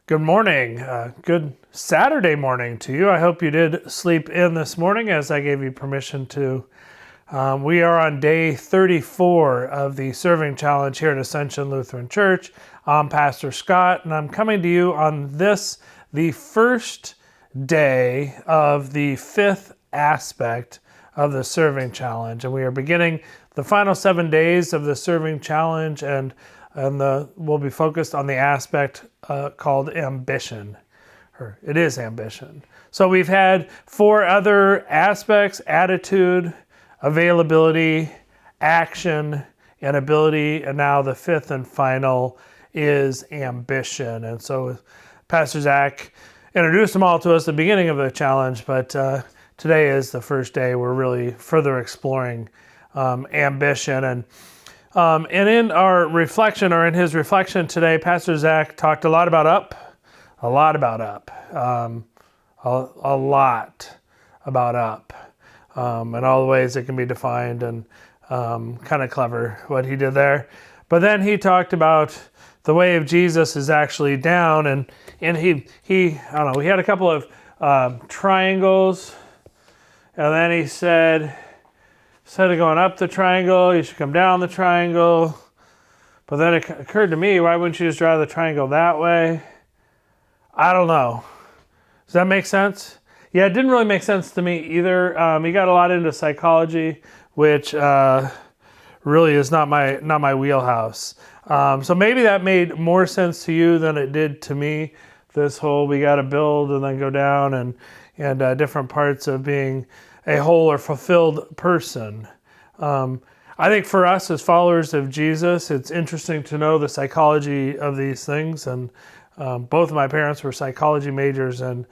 Good morning. Good Saturday morning to you. I hope you did sleep in this morning as I gave you permission to. We are on day 34 of the Serving Challenge here at Ascension Lutheran Church. I'm Pastor Scott, and I'm coming to you on this, the first day of the fifth aspect of the Serving Challenge. And we are beginning the final 7 days of the Serving Challenge, and we'll be focused on the aspect called ambition. Or it is ambition. So we've had 4 other aspects: attitude, availability, action, and ability. And now the fifth and final is ambition. And so Pastor Zach introduced them all to us at the beginning of the challenge, but today is the first day we're really further exploring ambition. And in our reflection, or in his reflection today, Pastor Zach talked a lot about up, and all the ways it can be defined, and kind of clever what he did there. But then he talked about the way of Jesus is actually down, and he I don't know, we had a couple of triangles, and then he said, instead of going up the triangle, you should come down the triangle. But then it occurred to me, why wouldn't you just draw the triangle that way? I don't know. Does that make sense? Yeah, it didn't really make sense to me either. He got a lot into psychology, which really is not my wheelhouse. So maybe that made more sense to you than it did to me. This whole we got to build and then go down, and different parts of being a whole or fulfilled person. I think for us as followers of Jesus, it's interesting to know the psychology of these things. And both of my parents were psychology majors in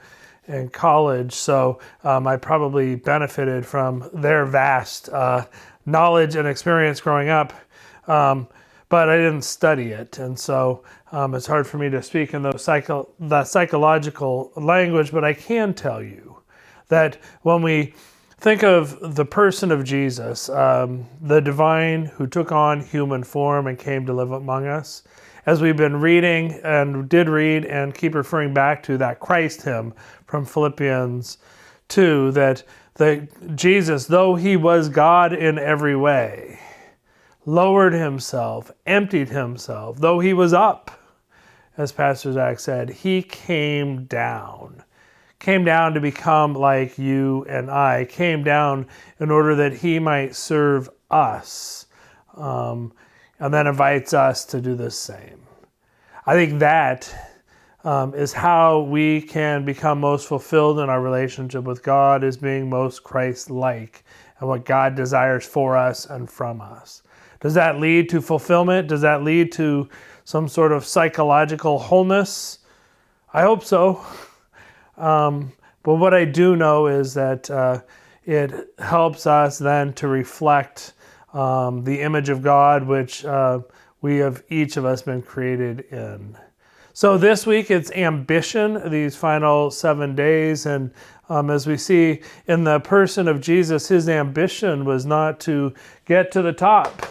college, so I probably benefited from their vast knowledge and experience growing up. But I didn't study it, and so it's hard for me to speak in the psychological language. But I can tell you that when we think of the person of Jesus, the divine who took on human form and came to live among us, as we've been reading and did read and keep referring back to that Christ hymn from Philippians 2, that Jesus, though he was God in every way, lowered himself, emptied himself. Though he was up, as Pastor Zach said, he came down to become like you and I, came down in order that he might serve us, and then invites us to do the same. I think that is how we can become most fulfilled in our relationship with God, is being most Christ-like, and what God desires for us and from us. Does that lead to fulfillment? Does that lead to some sort of psychological wholeness? I hope so. But what I do know is that it helps us then to reflect the image of God, which we have each of us been created in. So this week it's ambition, these final 7 days. And as we see in the person of Jesus, his ambition was not to get to the top,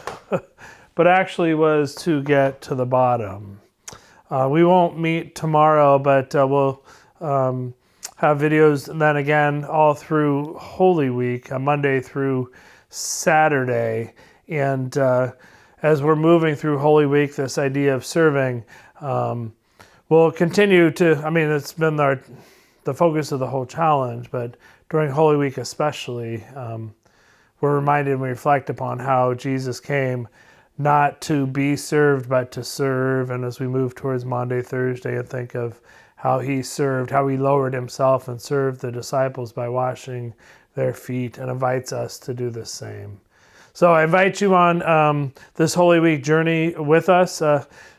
but actually was to get to the bottom. We won't meet tomorrow, but we'll have videos then again all through Holy Week, Monday through Saturday. And as we're moving through Holy Week, this idea of serving, we'll continue to, it's been the focus of the whole challenge, but during Holy Week especially, we're reminded and we reflect upon how Jesus came not to be served, but to serve. And as we move towards Maundy, Thursday, and think of how he served, how he lowered himself and served the disciples by washing their feet, and invites us to do the same. So I invite you on this Holy Week journey with us,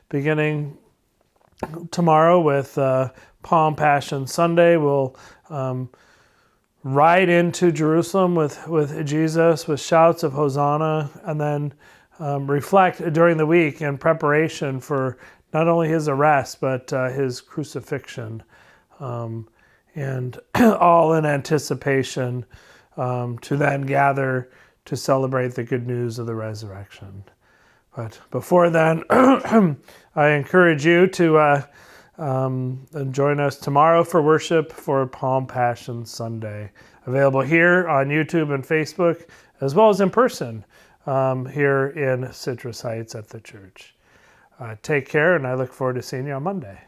beginning tomorrow with Palm Passion Sunday. We'll ride into Jerusalem with Jesus with shouts of Hosanna, and then reflect during the week in preparation for not only his arrest, but his crucifixion, and all in anticipation to then gather to celebrate the good news of the resurrection. But before then, I encourage you to And join us tomorrow for worship for Palm Passion Sunday. Available here on YouTube and Facebook, as well as in person here in Citrus Heights at the church. Take care, and I look forward to seeing you on Monday.